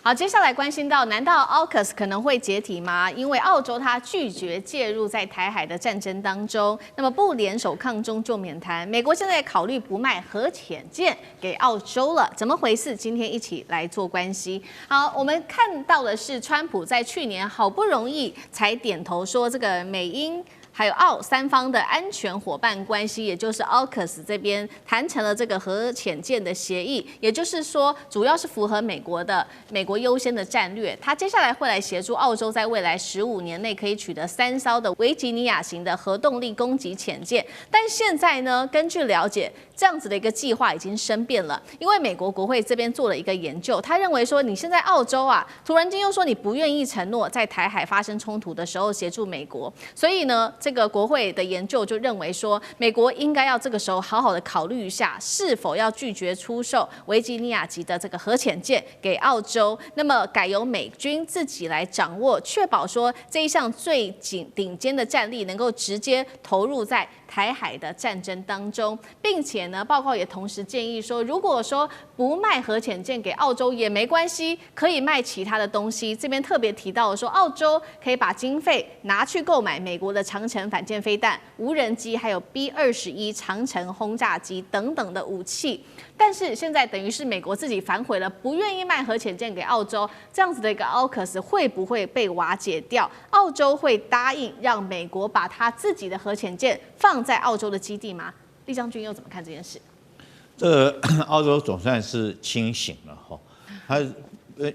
好，接下來關心到，難道 AUKUS 可能會解體嗎？因為澳洲它拒絕介入在台海的戰爭當中，那麼不聯手抗中就免談。美國現在考慮不賣核潛艦給澳洲了，怎麼回事？今天一起來做關係。好，我們看到的是，川普在去年好不容易才點頭說，這個美英還有澳三方的安全夥伴關係，也就是 AUKUS 這邊談成了這個核潛艦的協議，也就是說，主要是符合美國優先的戰略。它接下來會來協助澳洲在未來15年內可以取得3艘的維吉尼亞型的核動力攻擊潛艦。但現在呢，根據了解，這樣子的一個計劃已經生變了，因為美國國會這邊做了一個研究，他認為說，你現在澳洲啊，突然間又說你不願意承諾在台海發生衝突的時候協助美國，所以呢，這個國會的研究就認為說，美國應該要這個時候好好的考慮一下，是否要拒絕出售維吉尼亞級的這個核潛艦給澳洲，那麼改由美軍自己來掌握，確保說這一項最頂尖的戰力能夠直接投入在台海的戰爭當中，並且呢，報告也同時建議說，如果說不賣核潛艦給澳洲也沒關係，可以賣其他的東西。這邊特別提到說，澳洲可以把經費拿去購買美國的長程反艦飛彈、無人機，還有 B-21長程轟炸機等等的武器。但是現在等於是美國自己反悔了，不願意賣核潛艦給澳洲，這樣子的一個 AUKUS 會不會被瓦解掉？澳洲會答應讓美國把他自己的核潛艦放在澳洲的基地嗎？酈將軍又怎麼看這件事？澳洲總算是清醒了哈，他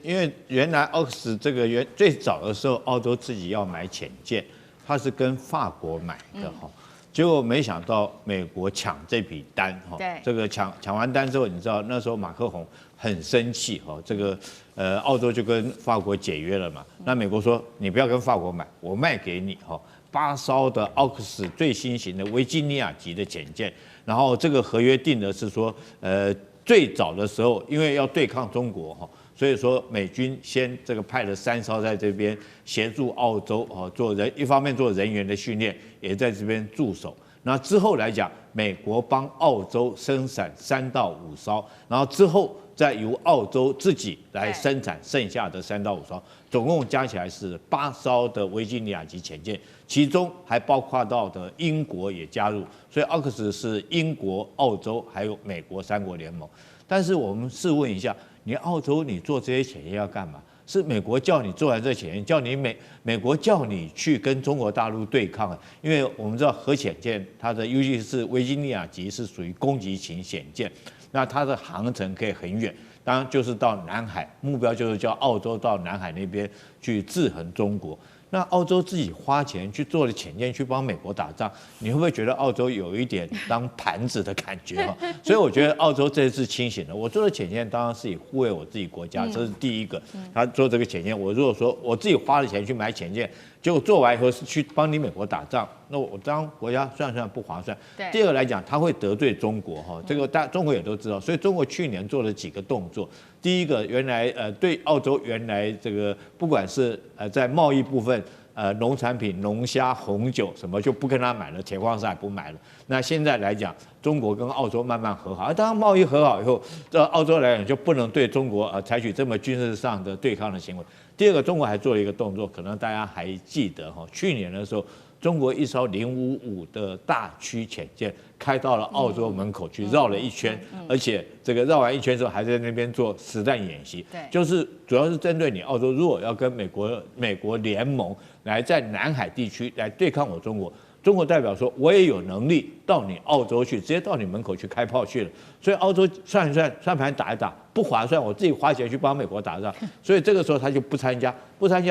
因為原來 AUKUS 這個最早的時候，澳洲自己要買潛艦，他是跟法國買的哈。結果沒想到美國搶這筆單哈，這個搶完單之後，你知道那時候馬克宏很生氣哈，這個澳洲就跟法國解約了嘛。那美國說你不要跟法國買，我賣給你哈，8艘的 AUKUS 最新型的維吉尼亞級的潛艦，然後這個合約定的是說最早的時候因為要對抗中國哈。所以說，美軍先這個派了3艘在這邊協助澳洲一方面做人員的訓練，也在這邊駐守。那之後來講，美國幫澳洲生產3到5艘，然後之後再由澳洲自己來生產剩下的3到5艘，總共加起來是8艘的維吉尼亞級潛艦，其中還包括到的英國也加入，所以 AUKUS 是英國、澳洲還有美國3國聯盟。但是我們試問一下，你澳洲你做這些潛艦要幹嘛？是美國叫你做完這潛艦，叫你美國叫你去跟中國大陸對抗啊？因為我們知道核潛艦它的尤其是維吉尼亞級是屬於攻擊型潛艦，那它的航程可以很遠，當然就是到南海，目標就是叫澳洲到南海那邊去制衡中國。那澳洲自己花錢去做了潛艦去幫美國打仗，你會不會覺得澳洲有一點當盤子的感覺哈？所以我覺得澳洲這次清醒了。我做的潛艦當然是以護衛我自己國家，這是第一個。他做這個潛艦，我如果說我自己花了錢去買潛艦，結果做完以後是去幫你美國打仗，那我當國家算不划算。第二個來講，他會得罪中國哈，這個中國也都知道，所以中國去年做了幾個動作。第一個，原來對澳洲原來這個不管是在貿易部分，農產品、龍蝦、紅酒什麼就不跟他買了，鐵礦石也不買了。那現在來講，中國跟澳洲慢慢和好，當然貿易和好以後，這澳洲來講就不能對中國採取這麼軍事上的對抗的行為。第二個，中國還做了一個動作，可能大家還記得哈，去年的時候，中國一艘055的大驅潛艦開到了澳洲門口去繞了一圈，而且這個繞完一圈之後還在那邊做實彈演習，就是主要是針對你澳洲，如果要跟美國聯盟來在南海地區來對抗我中國。中國代表說，我也有能力到你澳洲去，直接到你門口去開炮去了。所以澳洲算一算，算盤打一打，不划算，我自己花錢去幫美國打仗，所以這個時候他就不參加。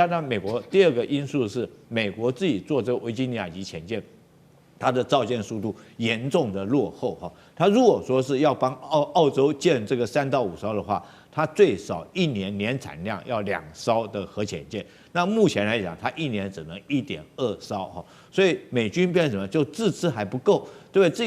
那美國第二個因素是，美國自己做這個維吉尼亞級潛艦，它的造艦速度嚴重的落後哈。他如果說是要幫澳洲建這個3到5艘的話，它最少1年年產量要2艘的核潛艦。那目前來講，它一年只能1.2艘哈，所以美軍變成什麼？就自吃還不夠，對不对？自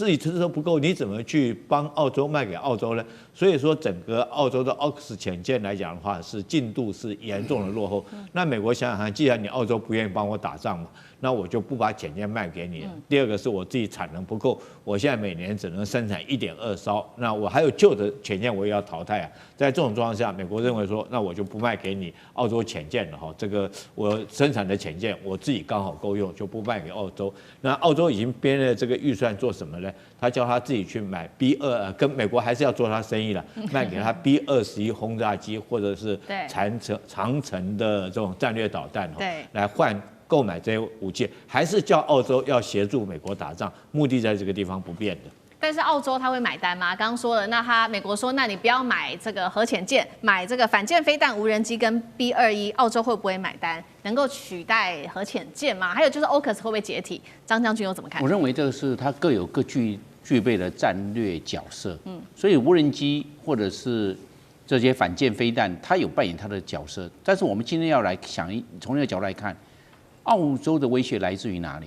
己吃都不夠，你怎麼去幫澳洲賣給澳洲呢？所以說，整個澳洲的AUKUS潛艦來講的話，是進度是嚴重的落後。那美國想想看，既然你澳洲不願意幫我打仗嘛，那我就不把潛艦賣給你了。第二個是我自己產能不夠，我現在每年只能生產1.2艘，那我還有舊的潛艦我也要淘汰啊。在這種狀況下，美國認為說，那我就不賣給你澳洲潛艦了哈。這個我生產的潛艦我自己剛好夠用，就不賣給澳洲。那澳洲已經編了這個預算做什麼呢？他叫他自己去買 B2，跟美國還是要做他生意了，賣給他 B21轟炸機或者是長程的這種戰略導彈，來換購買這些武器，還是叫澳洲要協助美國打仗，目的在這個地方不變的。但是澳洲他會買單嗎？剛剛說了，那美國說，那你不要買這個核潛艦，買這個反艦飛彈、無人機跟 B21，澳洲會不會買單？能夠取代核潛艦嗎？還有就是 AUKUS 會不會解體？張將軍又怎麼看？我認為這個是它各有各具備的戰略角色，所以無人機或者是這些反艦飛彈，它有扮演它的角色。但是我們今天要來想，從那個角度來看，澳洲的威脅來自於哪裡？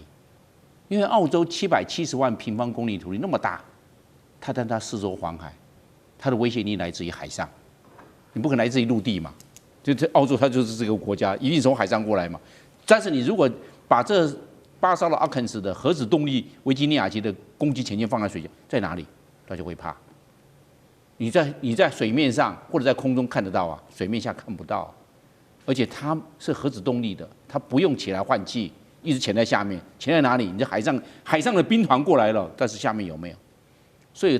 因為澳洲770萬平方公里土地那麼大，但它四周環海，它的威脅力來自于海上，你不可能来自于陸地嘛？就这澳洲它就是這個國家，一定從海上過來嘛。但是你如果把這8艘的AUKUS的核子動力維吉尼亞級的攻擊潛艦放在水下，在哪裡，它就會怕。你在水面上或者在空中看得到啊，水面下看不到，而且它是核子動力的，它不用起來換氣。一直潛在下面，潛在哪裡？你在海上的兵團過來了，但是下面有沒有？所以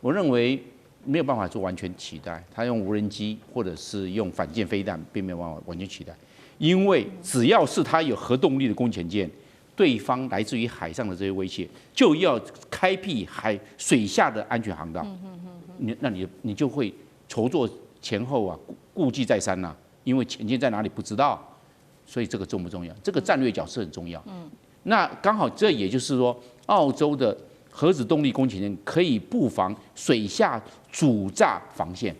我認為沒有辦法做完全取代。他用無人機或者是用反艦飛彈，並沒有辦法完全取代，因為只要是他有核動力的攻擊潛艦，對方來自於海上的這些威脅，就要開闢水下的安全航道。你就會籌措前後啊，顧忌再三啊，因為潛艦在哪裡不知道。所以這個重不重要？這個戰略角色很重要。那剛好這也就是說，澳洲的核子動力攻擊艦可以布防水下主炸防線。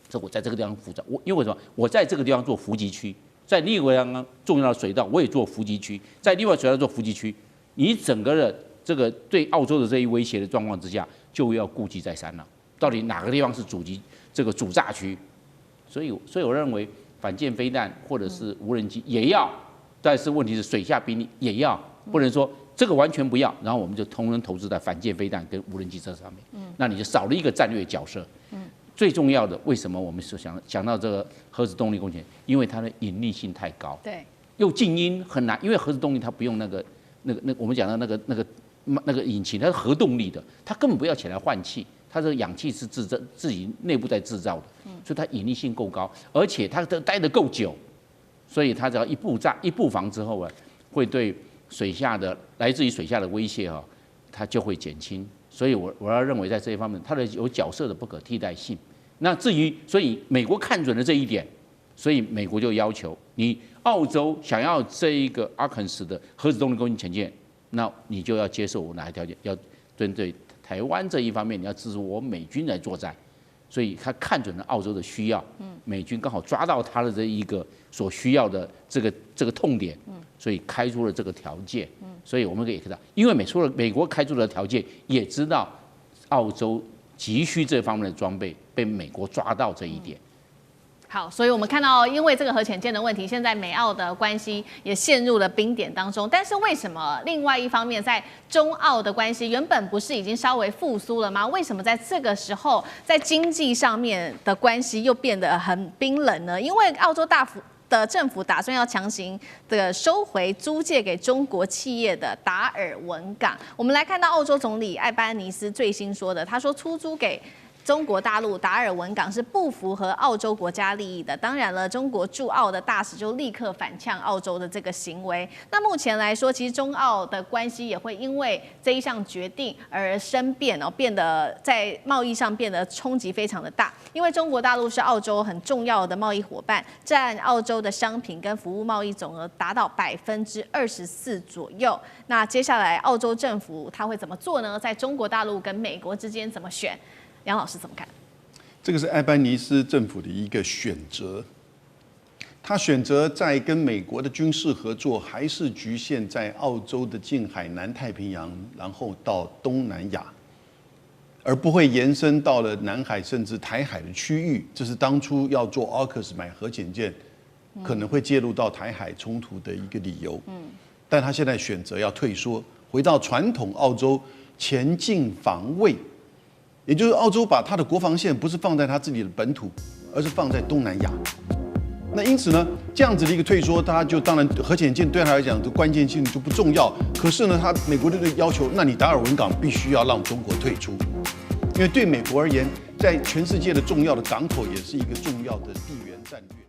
這我在這個地方負責，因為為什麼？我在這個地方做伏擊區，在另一個地方重要的水道我也做伏擊區，在另外水道做伏擊區。你整個的這個對澳洲的這一威脅的狀況之下，就要顧忌再三了。到底哪個地方是這個主炸區？所以我認為。反艦飛彈或者是無人機也要，但是問題是水下兵力也要，不能說這個完全不要，然後我們就通通投資在反艦飛彈跟無人機這上面，那你就少了一個戰略角色。最重要的，為什麼我們是想到這個核子動力攻擊？因為它的隱匿性太高，對，又靜音很難，因為核子動力它不用那個我們講的那個引擎，它是核動力的，它根本不要起來換氣。它的氧氣是自己內部在製造的，所以它隱匿性夠高，而且它待得夠久，所以它只要一布防之後啊，會對來自於水下的威脅哈，它就會減輕。所以我要認為在這一方面，它的有角色的不可替代性。那至於所以美國看準了這一點，所以美國就要求你澳洲想要這一個AUKUS的核子動力攻擊潛艦，那你就要接受我哪一條件，要針對台灣這一方面，你要支持我美軍來作戰，所以他看準了澳洲的需要，美軍剛好抓到他的這一個所需要的這個痛點，所以開出了這個條件，所以我們可以看到，因為美國開出的條件，也知道澳洲急需這方面的裝備，被美國抓到這一點。好，所以我們看到，因為這個核潛艦的問題，現在美澳的關係也陷入了冰點當中。但是為什麼另外一方面，在中澳的關係原本不是已經稍微復甦了嗎？為什麼在這個時候，在經濟上面的關係又變得很冰冷呢？因為澳洲的政府打算要強行的收回租借給中國企業的達爾文港。我們來看到澳洲總理艾班尼斯最新說的，他說出租給中國大陸達爾文港是不符合澳洲國家利益的。當然了，中國駐澳的大使就立刻反嗆澳洲的這個行為。那目前來說，其實中澳的關係也會因為這一項決定而生變哦，變得在貿易上變得衝擊非常的大。因為中國大陸是澳洲很重要的貿易夥伴，佔澳洲的商品跟服務貿易總額達到24%左右。那接下來澳洲政府他會怎麼做呢？在中國大陸跟美國之間怎麼選？楊老師怎麼看？這個是艾班尼斯政府的一個選擇。他選擇在跟美國的軍事合作，還是局限在澳洲的近海、南太平洋，然後到東南亞，而不會延伸到了南海甚至台海的區域。這是當初要做 AUKUS 買核潛艦，可能會介入到台海衝突的一個理由。但他現在選擇要退縮，回到傳統澳洲前進防衛，也就是澳洲把他的國防線不是放在他自己的本土，而是放在東南亞。那因此呢，這樣子的一個退縮，他就當然核潛艦對他來講的關鍵性就不重要。可是呢，美國隊要求，那你達爾文港必須要讓中國退出，因為對美國而言，在全世界的重要的港口也是一個重要的地緣戰略。